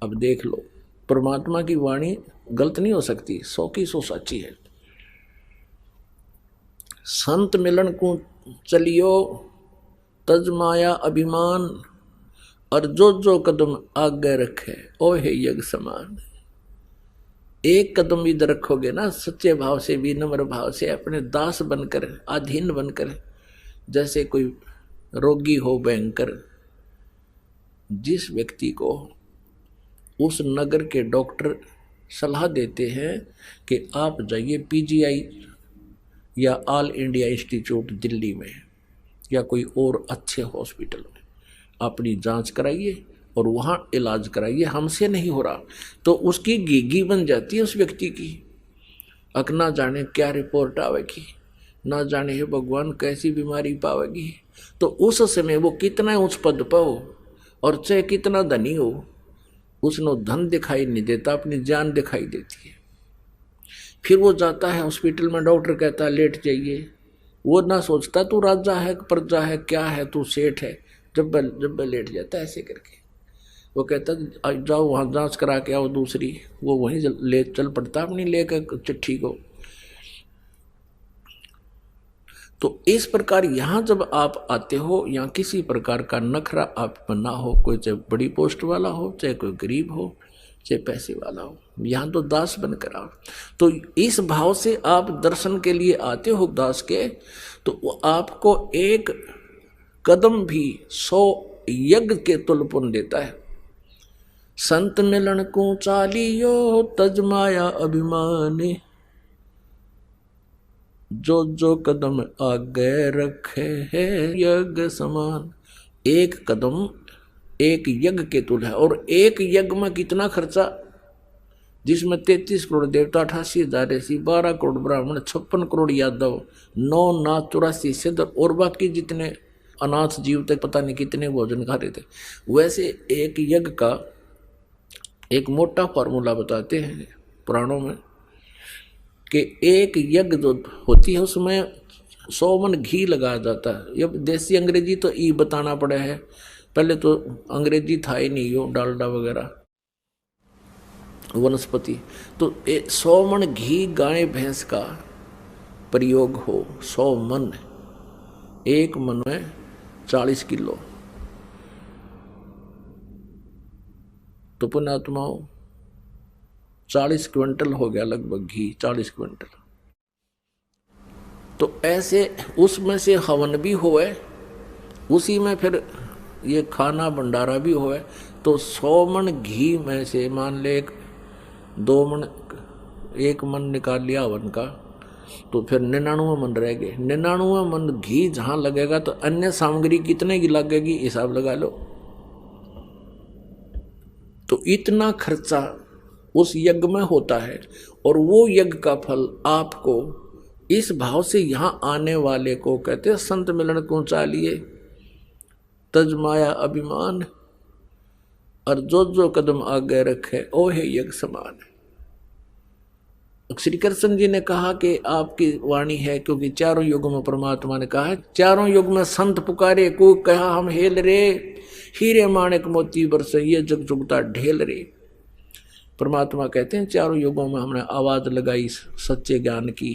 S1: अब देख लो, परमात्मा की वाणी गलत नहीं हो सकती, 100 की 100 सच्ची है। संत मिलन को चलियो तजमाया अभिमान, और जो जो कदम आगे रखे ओहे यज्ञ समान। एक कदम इधर रखोगे ना, सच्चे भाव से, विनम्र भाव से, अपने दास बनकर, अधीन बनकर, जैसे कोई रोगी हो भयंकर, जिस व्यक्ति को उस नगर के डॉक्टर सलाह देते हैं कि आप जाइए पीजीआई या ऑल इंडिया इंस्टीट्यूट दिल्ली में या कोई और अच्छे हॉस्पिटल में अपनी जांच कराइए और वहाँ इलाज कराइए, हमसे नहीं हो रहा, तो उसकी घीघी बन जाती है उस व्यक्ति की। अक ना जाने क्या रिपोर्ट आवेगी, ना जाने है भगवान कैसी बीमारी पावेगी। तो उस समय वो कितना उच्च पद पर हो और चाहे कितना धनी हो, उसनो धन दिखाई नहीं देता, अपनी जान दिखाई देती है। फिर वो जाता है हॉस्पिटल में, डॉक्टर कहता है लेट जाइए, वो ना सोचता तू राजा है प्रजा है क्या है, तू सेठ है, जब लेट जाता है ऐसे करके। वो कहता जाओ वहाँ जांच करा के आओ दूसरी, वो वहीं ले चल पड़ता अपनी लेकर चिट्ठी को। तो इस प्रकार यहाँ जब आप आते हो, यहाँ किसी प्रकार का नखरा आप में ना हो, कोई चाहे बड़ी पोस्ट वाला हो, चाहे कोई गरीब हो, चाहे पैसे वाला हो, यहाँ तो दास बनकर आओ। तो इस भाव से आप दर्शन के लिए आते हो दास के, तो वो आपको एक कदम भी 100 यज्ञ के तुल्य पुण्य देता है। संत मिलन को चालियो तजमाया अभिमानी, जो जो कदम आगे रखे है यज्ञ समान। एक कदम एक यज्ञ के तुल्य है। और एक यज्ञ में कितना खर्चा, जिसमें 33 करोड़ देवता, 88,000 ऋषि, 12 करोड़ ब्राह्मण, 56 करोड़ यादव, 9 नाथ, 84 सिद्ध, और बाकी जितने अनाथ जीव तक पता नहीं कितने भोजन खा रहे थे। वैसे एक यज्ञ का एक मोटा फॉर्मूला बताते हैं पुराणों में कि एक यज्ञ जो होती है उसमें 100 मन घी लगाया जाता है। ये देसी अंग्रेजी तो ई बताना पड़ा है, पहले तो अंग्रेजी था ही नहीं, यो डालडा वगैरह वनस्पति। तो 100 मन घी गाय भैंस का प्रयोग हो, 100 मन, एक मन में 40 किलो। तो पुण्यात्माओं 40 क्विंटल हो गया लगभग घी, 40 क्विंटल। तो ऐसे उसमें से हवन भी होए, उसी में फिर ये खाना भंडारा भी होए। तो 100 मन घी में से मान ले 2 मन, 1 मन निकाल लिया हवन का, तो फिर 99 मन रह गए। 99 मन घी जहाँ लगेगा तो अन्य सामग्री कितने की लगेगी हिसाब लगा लो। तो इतना खर्चा उस यज्ञ में होता है, और वो यज्ञ का फल आपको इस भाव से यहाँ आने वाले को कहते हैं संत मिलन को चालिए तजमाया अभिमान, और जो जो कदम आगे रखे ओहे यज्ञ समान। श्री कृष्ण जी ने कहा कि आपकी वाणी है, क्योंकि चारों युगों में परमात्मा ने कहा है, चारों युग में संत पुकारे को कहा हम हेल रे, हीरे माणिक मोती बरसे ये जग जुगता ढेल रे। परमात्मा कहते हैं चारों युगों में हमने आवाज लगाई सच्चे ज्ञान की,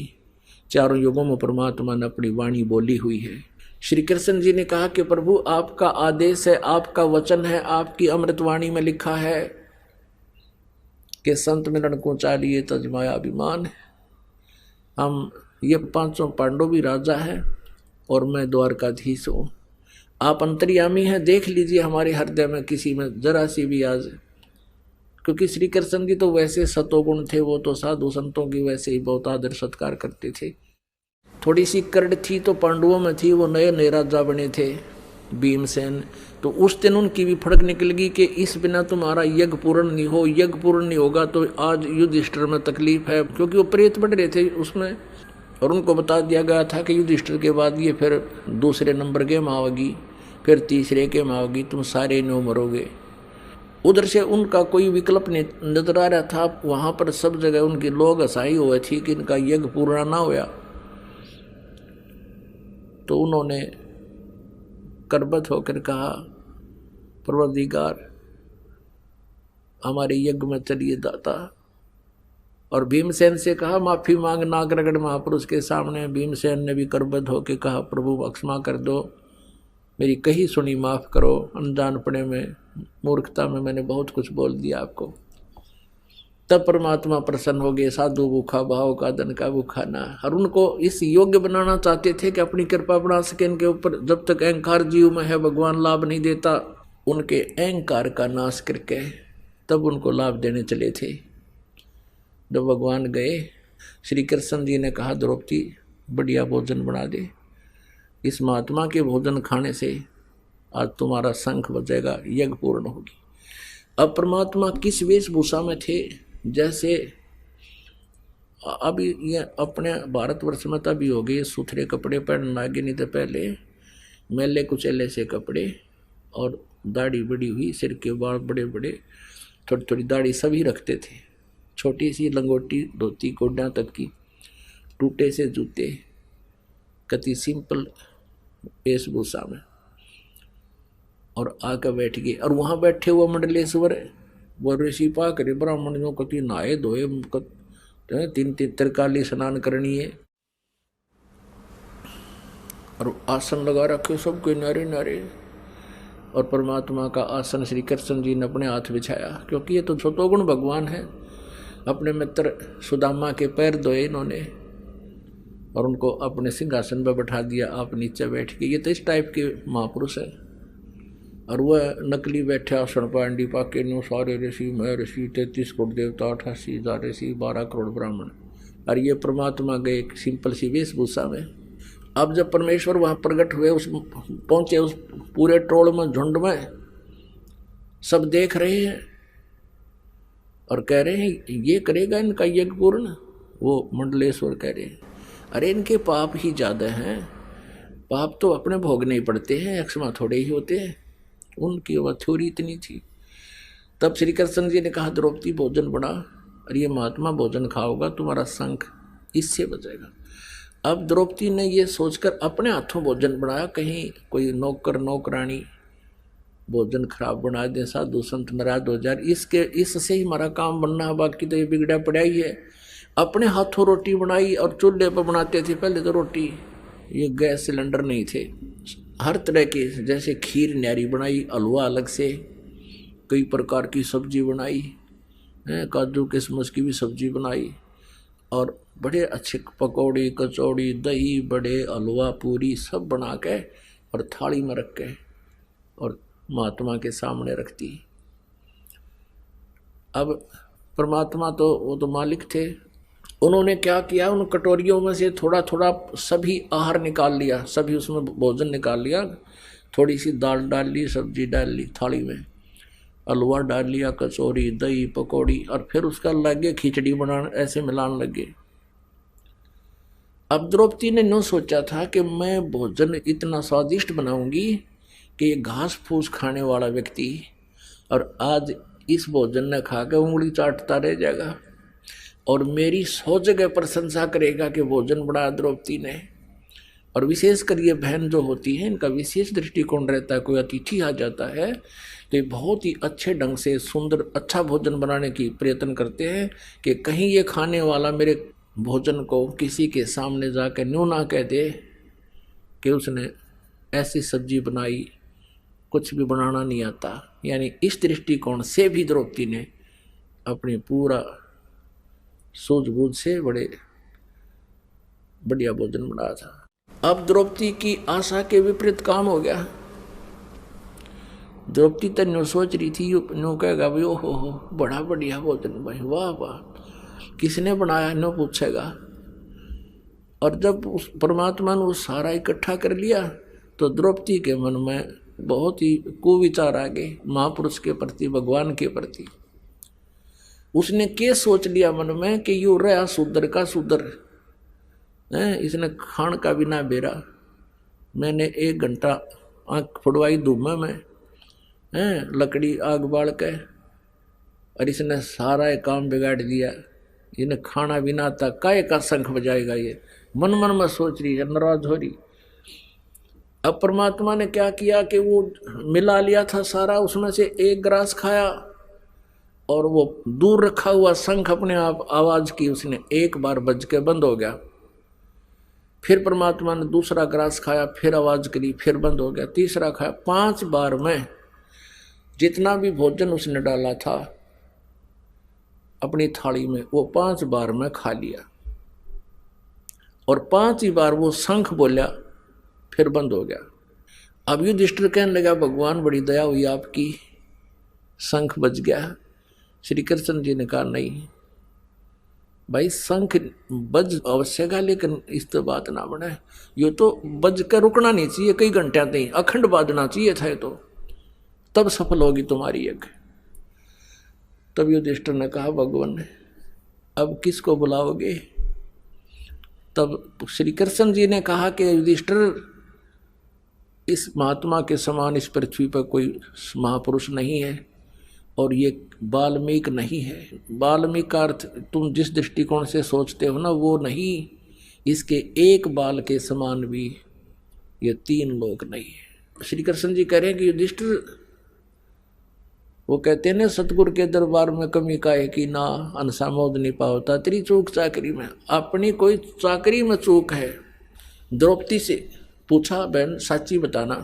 S1: चारों युगों में परमात्मा ने अपनी वाणी बोली हुई है। श्री कृष्ण जी ने कहा कि प्रभु आपका आदेश है, आपका वचन है, आपकी अमृतवाणी में लिखा है कि संत मिलन को चालिए तजमाया अभिमान। हम ये 500 पांडव भी राजा है, और मैं द्वारकाधीश हूँ। आप अंतर्यामी हैं, देख लीजिए हमारे हृदय में किसी में जरा सी भी आज, क्योंकि श्री कृष्ण जी तो वैसे सतोगुण थे, वो तो साधु संतों की वैसे ही बहुत आदर सत्कार करते थे। थोड़ी सी करड़ थी तो पांडवों में थी, वो नए नए राजा बने थे भीमसेन, तो उस दिन उनकी भी फड़क निकल गई कि इस बिना तुम्हारा यज्ञ पूर्ण नहीं हो, यज्ञ पूर्ण नहीं होगा तो आज युधिष्ठिर में तकलीफ है, क्योंकि वो प्रेत बढ़ रहे थे उसमें। और उनको बता दिया गया था कि युधिष्ठिर के बाद ये फिर दूसरे नंबर के में आओगी, फिर तीसरे के में आओगी, तुम सारे नो मरोगे। उधर से उनका कोई विकल्प नहीं नजर आ रहा था। वहां पर सब जगह उनकी लोग हंसाई हुए थी कि इनका यज्ञ पूर्ण ना होया। तो उन्होंने करबत होकर कहा, परवरदिगार हमारे यज्ञ में चलिए दाता। और भीमसेन से कहा माफी मांग। नागरगढ़ महापुरुष के सामने भीमसेन ने भी करबद्ध होकर कहा, प्रभु क्षमा कर दो, मेरी कही सुनी माफ करो, अनजानपने में मूर्खता में मैंने बहुत कुछ बोल दिया आपको। तब परमात्मा प्रसन्न हो गए। साधु भूखा भाव का धन का भूखा ना। और उनको इस योग्य बनाना चाहते थे कि अपनी कृपा बना सके इनके ऊपर। जब तक अहंकार जीव में है भगवान लाभ नहीं देता। उनके अहंकार का नाश करके तब उनको लाभ देने चले थे। जब भगवान गए, श्री कृष्ण जी ने कहा द्रौपदी बढ़िया भोजन बना दे, इस महात्मा के भोजन खाने से आज तुम्हारा शंख बजेगा, यज्ञ पूर्ण होगी। अब परमात्मा किस वेशभूषा में थे, जैसे अभी ये अपने भारतवर्ष में तभी हो गए सुथरे कपड़े पहनने लगे, नहीं तो पहले मैले कुचेले से कपड़े और दाढ़ी बड़ी हुई, सिर के बाल बड़े बड़े, थोड़ी थोड़ी दाढ़ी सभी रखते थे, छोटी सी लंगोटी धोती गोड्या तक की, टूटे से जूते, कति सिंपल वेशभूषा में। और आकर बैठ गए। और वहां बैठे हुआ मंडलेश्वर वो ऋषि पा करे ब्राह्मण जो कति नहाए धोए, तीन तीन त्रिकाली स्नान करनी है, और आसन लगा रखे सबके नारे नारे। और परमात्मा का आसन श्री कृष्ण जी ने अपने हाथ बिछाया, क्योंकि ये तो सतोगुण भगवान है। अपने मित्र सुदामा के पैर धोए इन्होंने और उनको अपने सिंहासन पर बैठा दिया, आप नीचे बैठ के। ये तो इस टाइप के महापुरुष है। और वह नकली बैठे आसन पांडी पाके नो सारे ऋषि, मैं ऋषि, 33 करोड़ देवता, 88,000 ऋषि, 12 करोड़ ब्राह्मण। और ये परमात्मा गए एक सिंपल सी वेशभूषा में। अब जब परमेश्वर वहां प्रकट हुए, उस पहुंचे उस पूरे टोल में, झुंड में, सब देख रहे हैं और कह रहे हैं ये करेगा इनका यज्ञ पूर्ण। वो मंडलेश्वर कह रहे हैं अरे इनके पाप ही ज्यादा हैं, पाप तो अपने भोगने ही पड़ते हैं, क्षमा थोड़े ही होते हैं। उनकी वह थ्योरी इतनी थी। तब श्री कृष्ण जी ने कहा द्रौपदी भोजन बना, और ये महात्मा भोजन खाओगा तुम्हारा शंख इससे बचेगा। अब द्रौपदी ने ये सोचकर अपने हाथों भोजन बनाया, कहीं कोई नौकर नौकरानी भोजन खराब बना दे, साधु संत नाराज हो जाए, इससे ही हमारा काम बनना है, बाकी तो ये बिगड़ा पड़ा ही है। अपने हाथों रोटी बनाई, और चूल्हे पर बनाते थे पहले तो रोटी, ये गैस सिलेंडर नहीं थे। हर तरह के, जैसे खीर न्यारी बनाई, हलवा अलग से, कई प्रकार की सब्जी बनाई, काजू किशमिश की भी सब्जी बनाई, और बड़े अच्छे पकौड़ी कचौड़ी दही बड़े हलवा पूरी सब बना के और थाली में रख के और महात्मा के सामने रखती। अब परमात्मा तो वो तो मालिक थे, उन्होंने क्या किया, उन कटोरियों में से थोड़ा थोड़ा सभी आहार निकाल लिया, सभी उसमें भोजन निकाल लिया, थोड़ी सी दाल डाल ली, सब्जी डाल ली थाली में, हलवा डाल लिया, कचौरी दही पकौड़ी, और फिर उसका लगे खिचड़ी बनाने, ऐसे मिलान लगे। अब द्रौपदी ने नो सोचा था कि मैं भोजन इतना स्वादिष्ट बनाऊंगी कि ये घास फूस खाने वाला व्यक्ति और आज इस भोजन ने खाकर उंगली चाटता रह जाएगा और मेरी 100 जगह प्रशंसा करेगा कि भोजन बड़ा द्रौपदी ने। और विशेषकर ये बहन जो होती है, इनका विशेष दृष्टिकोण रहता है, कोई अतिथि आ जाता है तो ये बहुत ही अच्छे ढंग से सुंदर अच्छा भोजन बनाने की प्रयत्न करते हैं कि कहीं ये खाने वाला मेरे भोजन को किसी के सामने जाकर न्यू ना कह दे कि उसने ऐसी सब्जी बनाई, कुछ भी बनाना नहीं आता। यानी इस दृष्टिकोण से भी द्रौपदी ने अपनी पूरा सूझबूझ से बड़े बढ़िया भोजन बनाया था। अब द्रौपदी की आशा के विपरीत काम हो गया। द्रौपदी तो न्यू सोच रही थी, न्यू कहेगा भाई ओहो हो बड़ा बढ़िया भोजन भाई, वाह वाह, किसने बनाया न्यू पूछेगा। और जब उस परमात्मा ने वो सारा इकट्ठा कर लिया तो द्रौपदी के मन में बहुत ही कुविचार आ गए महापुरुष के प्रति, भगवान के प्रति। उसने क्या सोच लिया मन में कि यू रहा शूद्र का शूद्र है, इसने खान का बिना बेरा, मैंने 1 घंटा आँख फुड़वाई धूमे में है, लकड़ी आग बाल के, और इसने सारा ये काम बिगाड़ दिया, इन्हें खाना बिना था काय का शंख बजाएगा ये, मन मन में सोच रही है, नाराज हो रही। अब परमात्मा ने क्या किया कि वो मिला लिया था सारा, उसमें से 1 ग्रास खाया और वो दूर रखा हुआ शंख अपने आप आवाज की, उसने 1 बार बज के बंद हो गया। फिर परमात्मा ने दूसरा ग्रास खाया, फिर आवाज करी, फिर बंद हो गया। तीसरा खाया, 5 बार में जितना भी भोजन उसने डाला था अपनी थाली में वो 5 बार में खा लिया, और 5 ही बार वो शंख बोला, फिर बंद हो गया। अब युधिष्ठिर कहने लगा भगवान बड़ी दया हुई आपकी, शंख बज गया। श्री कृष्ण जी ने कहा नहीं भाई, शंख बज अवश्य का, लेकिन इस तो बात ना बने, ये तो बज कर रुकना नहीं चाहिए, कई घंटे नहीं, अखंड बाजना चाहिए था, तो तब सफल होगी तुम्हारी यज्ञ। तब युधिष्ठिर ने कहा भगवान अब किसको बुलाओगे। तब श्री कृष्ण जी ने कहा कि युधिष्ठिर इस महात्मा के समान इस पृथ्वी पर कोई महापुरुष नहीं है, और ये वाल्मीकि नहीं है। वाल्मीकि का अर्थ तुम जिस दृष्टिकोण से सोचते हो ना वो नहीं, इसके 1 बाल के समान भी ये 3 लोग नहीं है। श्री कृष्ण जी कह रहे हैं कि युधिष्ठिर, वो कहते हैं ना सतगुरु के दरबार में कमी काहे की ना, अनसा मोद नहीं पावता, तेरी चूक चाकरी में, अपनी कोई चाकरी में चूक है। द्रौपदी से पूछा बहन सच्ची बताना,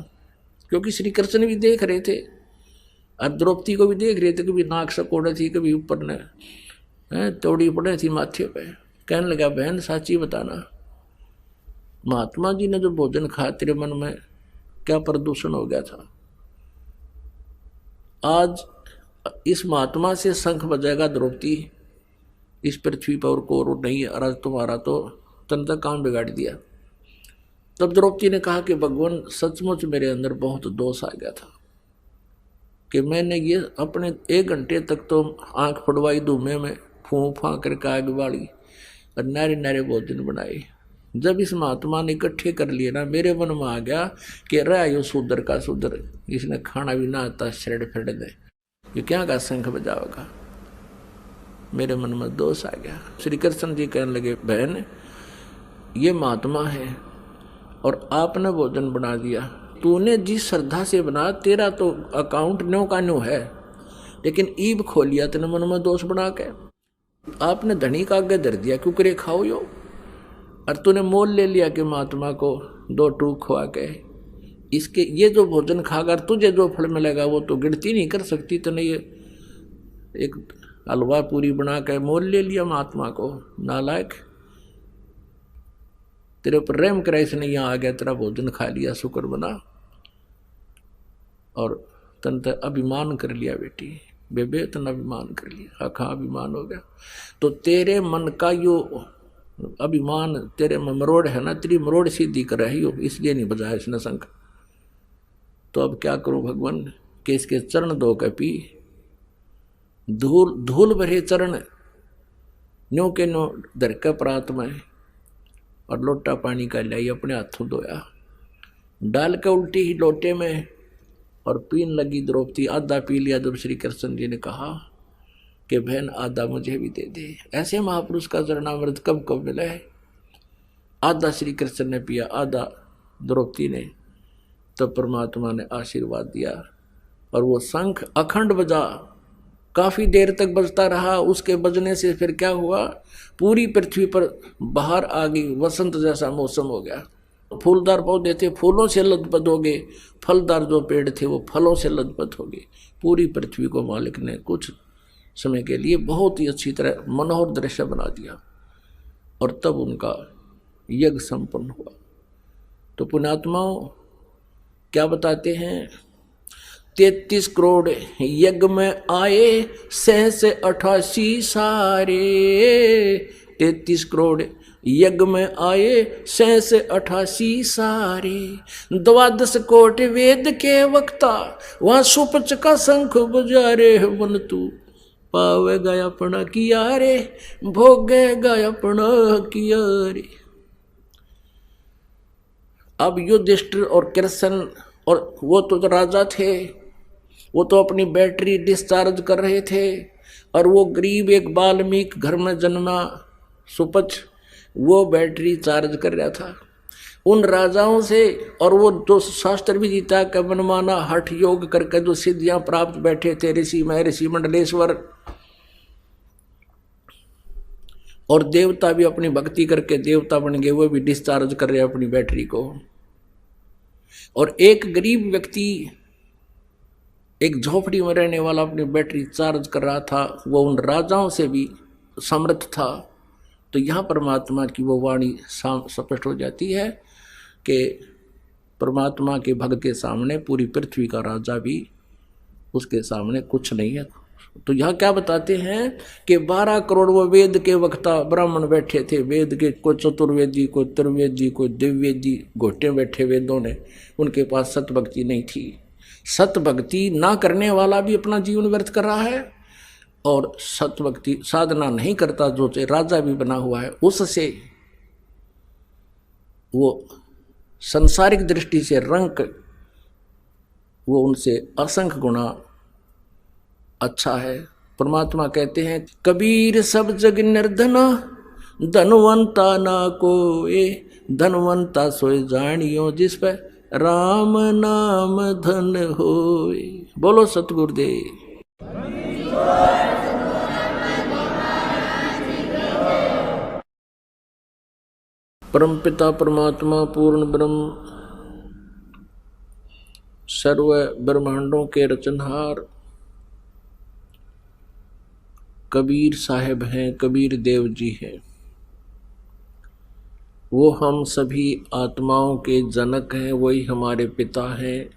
S1: क्योंकि श्री कृष्ण भी देख रहे थे और द्रौपदी को भी देख रहे थे, कभी नाक सकोड़े थी, कभी ऊपर ने तोड़ी पड़े थी माथे पे। कहने लगा बहन सच्ची बताना, महात्मा जी ने जो भोजन खाया तेरे मन में क्या प्रदूषण हो गया था। आज इस महात्मा से शंख बजाएगा द्रौपदी, इस पृथ्वी पर और को नहीं, और तुम्हारा तो तन तक काम बिगाड़ दिया। तब द्रौपदी ने कहा कि भगवान सचमुच मेरे अंदर बहुत दोष आ गया था कि मैंने ये अपने 1 घंटे तक तो आंख फुड़वाई धूमे में, फूं फां करके आग बाड़ी और नारे नारे भोजन बनाए। जब इस महात्मा ने इकट्ठे कर लिए ना, मेरे मन में आ गया कि रहा यो शूद्र का शूद्र, इसने खाना भी ना आता, छेड़ फेड़ दे, ये क्या का शंख बजाओगा। मेरे मन में दोष आ गया। श्री कृष्ण जी कहने लगे बहन ये महात्मा है और आपने भोजन बना दिया, तूने जिस श्रद्धा से बना, तेरा तो अकाउंट न्यो का न्यो है, लेकिन ईब खो लिया तेने मन में दोष बना के। आपने धनी का आगे धर दिया, क्यों करे खाओ यो, और तूने मोल ले लिया कि महात्मा को 2 टूक खुआ के, इसके ये जो भोजन खाकर तुझे जो फल मिलेगा वो तो गिनती नहीं कर सकती। तूने ये एक हलवा पूरी बना के मोल ले लिया महात्मा को, नालायक। तेरे ऊपर रहम करा इसने, यहाँ आ गया तेरा भोजन खा लिया, शुक्र बना, और तन तो अभिमान कर लिया बेटी, बेबे तन अभिमान कर लिया, आखा अभिमान हो गया। तो तेरे मन का यो अभिमान तेरे में मरोड़ है ना, तेरी मरोड़ सीधी कर रही हो, इसलिए नहीं बजाया इसने शंख। तो अब क्या करूं भगवान कि इसके चरण धो के पी, धूल धूल भरे चरण न्यो के न्यो धर के प्रात में, और लोटा पानी का लाई अपने हाथों धोया, डाल के उल्टी ही लोटे में, और पीन लगी द्रौपदी। आधा पी लिया। जब श्री कृष्ण जी ने कहा कि बहन आधा मुझे भी दे दे, ऐसे महापुरुष का चरणामृत कब कब मिला है। आधा श्री कृष्ण ने पिया, आधा द्रौपदी ने। तब परमात्मा ने आशीर्वाद दिया और वो शंख अखंड बजा, काफी देर तक बजता रहा। उसके बजने से फिर क्या हुआ, पूरी पृथ्वी पर बाहर आ गई, वसंत जैसा मौसम हो गया। फूलदार पौधे थे, फूलों से लदपद हो गए, फलदार जो पेड़ थे वो फलों से लदपद हो गए। पूरी पृथ्वी को मालिक ने कुछ समय के लिए बहुत ही अच्छी तरह मनोहर दृश्य बना दिया, और तब उनका यज्ञ संपन्न हुआ। तो पुण्यात्माओं क्या बताते हैं, 33 करोड़ यज्ञ में आए, सहस 88 सारे। 33 करोड़ यज्ञ में आए, सहस 88 सारे। 12 कोटि वेद के वक्ता, वहां सुपच का शंख बजारे। बन तू पावेगा अपना किया रे, भोगेगा अपना किया रे। अब युधिष्ठिर और कृष्ण और वो तो राजा थे, वो तो अपनी बैटरी डिस्चार्ज कर रहे थे, और वो गरीब एक वाल्मीकि घर में जन्मा सुपच, वो बैटरी चार्ज कर रहा था उन राजाओं से। और वो जो शास्त्र भी जीता कि मनमाना हठ योग करके जो सिद्धियां प्राप्त बैठे थे ऋषि महर्षि मंडलेश्वर, और देवता भी अपनी भक्ति करके देवता बन गए, वो भी डिस्चार्ज कर रहे अपनी बैटरी को। और एक गरीब व्यक्ति एक झोपड़ी में रहने वाला अपनी बैटरी चार्ज कर रहा था, वो उन राजाओं से भी समर्थ था। तो यहाँ परमात्मा की वो वाणी स्पष्ट हो जाती है कि परमात्मा के भक्त के सामने पूरी पृथ्वी का राजा भी उसके सामने कुछ नहीं है। तो यहाँ क्या बताते हैं कि 12 करोड़ वो वेद के वक्ता ब्राह्मण बैठे थे, वेद के कोई चतुर्वेदी, कोई त्रिवेदी, कोई दिव्यवेदी, घोटे बैठे वेदों ने, उनके पास सतभक्ति नहीं थी। सतभक्ति ना करने वाला भी अपना जीवन व्यर्थ कर रहा है, और सतभक्ति साधना नहीं करता जो राजा भी बना हुआ है, उससे वो संसारिक दृष्टि से रंक वो उनसे असंख्य गुना अच्छा है। परमात्मा कहते हैं, कबीर सब जग निर्धना, धनवंता ना कोई, धनवंता सोए जानियो जिस पे राम नाम धन होए। बोलो सतगुरुदेव। परमपिता परमात्मा पूर्ण ब्रह्म सर्व ब्रह्मांडों के रचनहार कबीर साहेब हैं, कबीर देव जी हैं। वो हम सभी आत्माओं के जनक हैं, वही हमारे पिता हैं।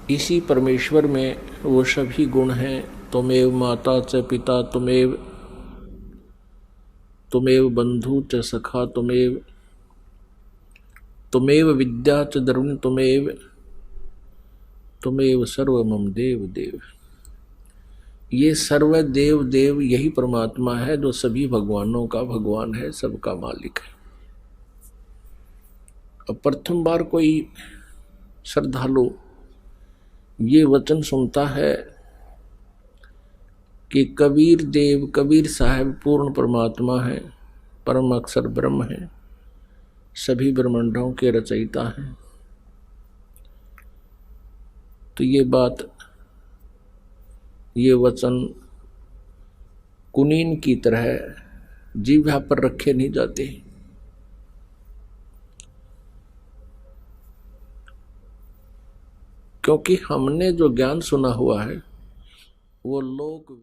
S1: इसी परमेश्वर में वो सभी गुण हैं। तुमेव माता च पिता, तुमेव बंधु च सखा, तुमेव विद्या च द्रविण, तुमेव सर्व मम देव देव। ये सर्व देव देव यही परमात्मा है जो सभी भगवानों का भगवान है, सबका मालिक है। अब प्रथम बार कोई श्रद्धालु ये वचन सुनता है कि कबीर देव, कबीर साहब पूर्ण परमात्मा है, परम अक्षर ब्रह्म है, सभी ब्रह्मांडों के रचयिता हैं, तो ये बात, ये वचन कुनीन की तरह जीभा पर रखे नहीं जाते। क्योंकि हमने जो ज्ञान सुना हुआ है वो लोक